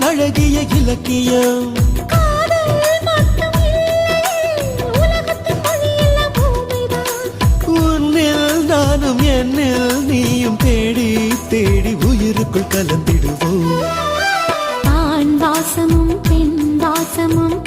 அழகிய இலக்கியம். உன்னில் நானும் என்னில் நீயும் தேடி தேடி உயிருக்குள் கலந்திடுவோம். ஆண் வாசமும் பெண் வாசமும்